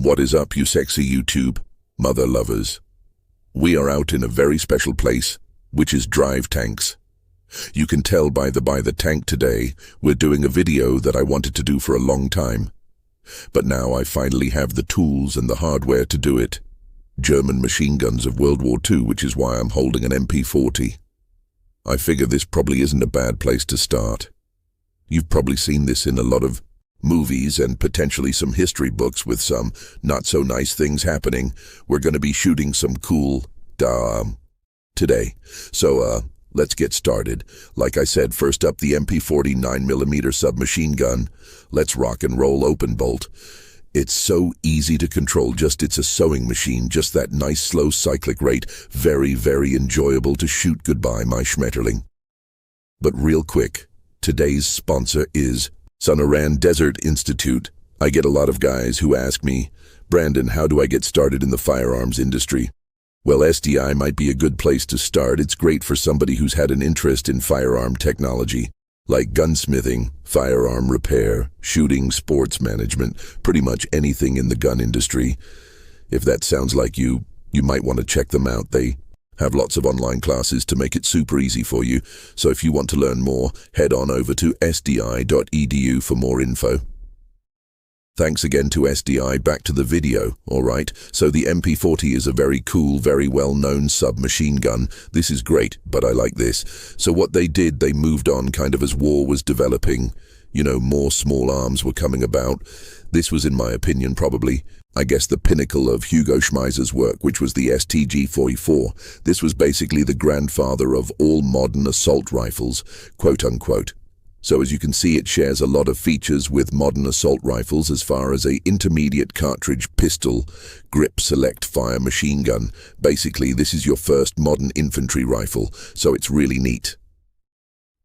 What is up, you sexy YouTube mother lovers? We are out in a very special place, which is drive tanks. You can tell by the tank today, we're doing a video that I wanted to do for a long time. But now I finally have the tools and the hardware to do it. German machine guns of World War II, which is why I'm holding an MP40. I figure this probably isn't a bad place to start. You've probably seen this in a lot of movies and potentially some history books with some not so nice things happening. We're going to be shooting some cool today. So let's get started. Like I said, first up, the MP40 9mm submachine gun. Let's rock and roll. Open bolt. It's so easy to control, it's a sewing machine, just that nice slow cyclic rate. Very, very enjoyable to shoot. Goodbye, my Schmetterling. But real quick, today's sponsor is Sunaran Desert Institute. I get a lot of guys who ask me, Brandon, how do I get started in the firearms industry? Well, SDI might be a good place to start. It's great for somebody who's had an interest in firearm technology, like gunsmithing, firearm repair, shooting, sports management, pretty much anything in the gun industry. If that sounds like you might want to check them out. They have lots of online classes to make it super easy for you. So if you want to learn more, head on over to sdi.edu for more info. Thanks again to SDI. Back to the video, alright? So the MP40 is a very cool, very well-known submachine gun. This is great, but I like this. So what they did, they moved on kind of as war was developing. More small arms were coming about. This was, in my opinion, probably, I guess, the pinnacle of Hugo Schmeisser's work, which was the STG-44. This was basically the grandfather of all modern assault rifles, quote-unquote. So as you can see, it shares a lot of features with modern assault rifles as far as a intermediate cartridge pistol, grip select fire machine gun. Basically, this is your first modern infantry rifle, so it's really neat.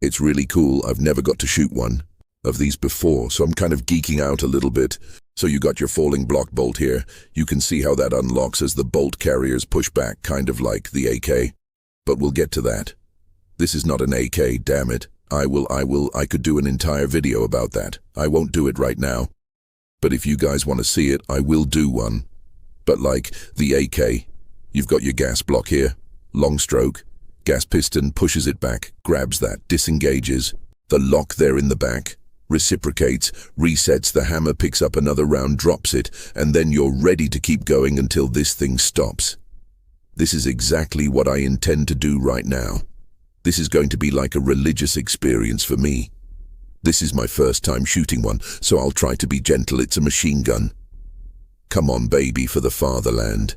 It's really cool. I've never got to shoot one of these before, so I'm kind of geeking out a little bit. So you got your falling block bolt here. You can see how that unlocks as the bolt carriers push back, kind of like the AK. But we'll get to that. This is not an AK, damn it. I could do an entire video about that. I won't do it right now. But if you guys want to see it, I will do one. But like the AK, you've got your gas block here, long stroke, gas piston pushes it back, grabs that, disengages, the lock there in the back, reciprocates, resets, the hammer picks up another round, drops it, and then you're ready to keep going until this thing stops. This is exactly what I intend to do right now. This is going to be like a religious experience for me. This is my first time shooting one, so I'll try to be gentle. It's a machine gun. Come on, baby, for the fatherland.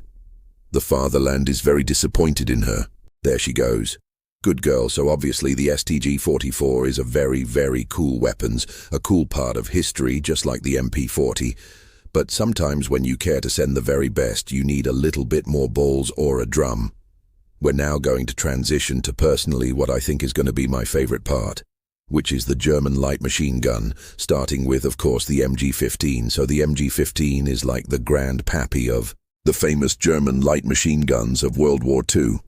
The fatherland is very disappointed in her. There she goes. Good girl. So obviously the STG-44 is a very, very cool weapons, a cool part of history, just like the MP40. But sometimes when you care to send the very best, you need a little bit more balls or a drum. We're now going to transition to personally what I think is going to be my favorite part, which is the German light machine gun, starting with, of course, the MG15. So the MG15 is like the grand pappy of the famous German light machine guns of World War II.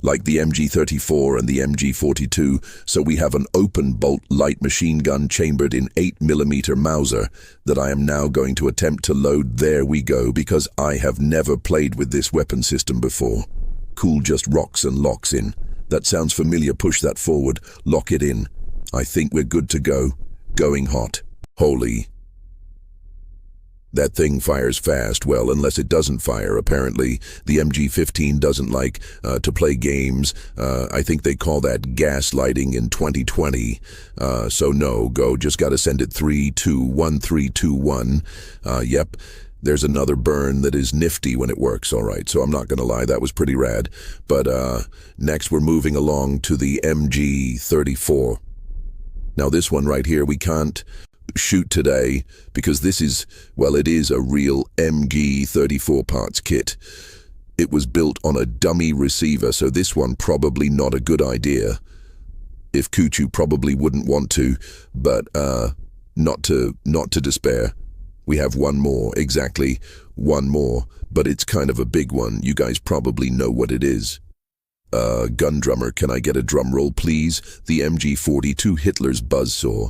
Like the MG34 and the MG42, so we have an open bolt light machine gun chambered in 8mm Mauser that I am now going to attempt to load. There we go, because I have never played with this weapon system before. Cool, just rocks and locks in. That sounds familiar. Push that forward, lock it in. I think we're good to go. Going hot. Holy. That thing fires fast. Well, unless it doesn't fire, apparently. The MG15 doesn't like to play games. I think they call that gaslighting in 2020. So no, go. Just gotta send it 3, 2, 1, 3, 2, 1. Yep. There's another burn that is nifty when it works, alright, so I'm not gonna lie, that was pretty rad. But next we're moving along to the MG34. Now this one right here we can't shoot today because this is, well, it is a real MG34 parts kit. It was built on a dummy receiver, so this one probably not a good idea. If Kuchu probably wouldn't want to, but not to despair. We have one more, exactly, one more, but it's kind of a big one. You guys probably know what it is. Gun drummer, can I get a drum roll, please? The MG42 Hitler's buzzsaw.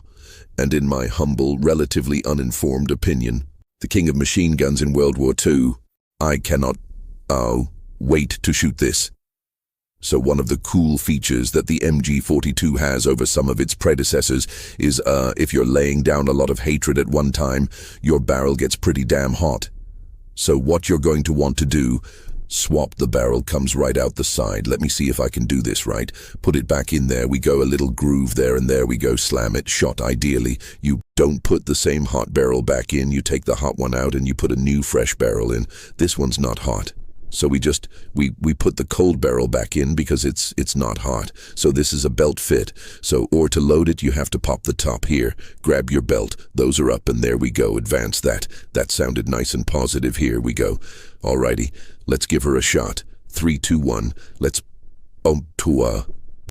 And in my humble, relatively uninformed opinion, the king of machine guns in World War II. I cannot, wait to shoot this. So one of the cool features that the MG42 has over some of its predecessors is, if you're laying down a lot of hatred at one time, your barrel gets pretty damn hot. So what you're going to want to do, swap the barrel, comes right out the side. Let me see if I can do this right. Put it back in there, we go, a little groove there, and there we go, slam it, shot ideally. You don't put the same hot barrel back in, you take the hot one out and you put a new fresh barrel in. This one's not hot. So we put the cold barrel back in because it's not hot. So this is a belt fit. So, or to load it, you have to pop the top here. Grab your belt. Those are up and there we go. Advance that. That sounded nice and positive. Here we go. Alrighty. Let's give her a shot. 3, 2, 1. Let's...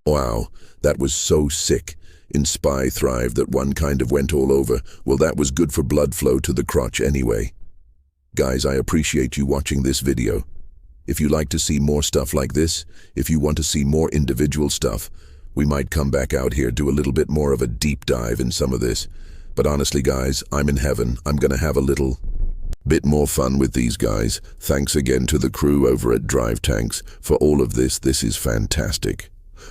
Wow. That was so sick. In Spy Thrive that one kind of went all over. Well, that was good for blood flow to the crotch anyway. Guys, I appreciate you watching this video. If you like to see more stuff like this, if you want to see more individual stuff, we might come back out here, do a little bit more of a deep dive in some of this. But honestly, guys, I'm in heaven. I'm gonna have a little bit more fun with these guys. Thanks again to the crew over at Drive Tanks for all of this. This is fantastic.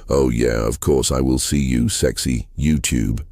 Oh yeah, of course I will see you, sexy YouTube.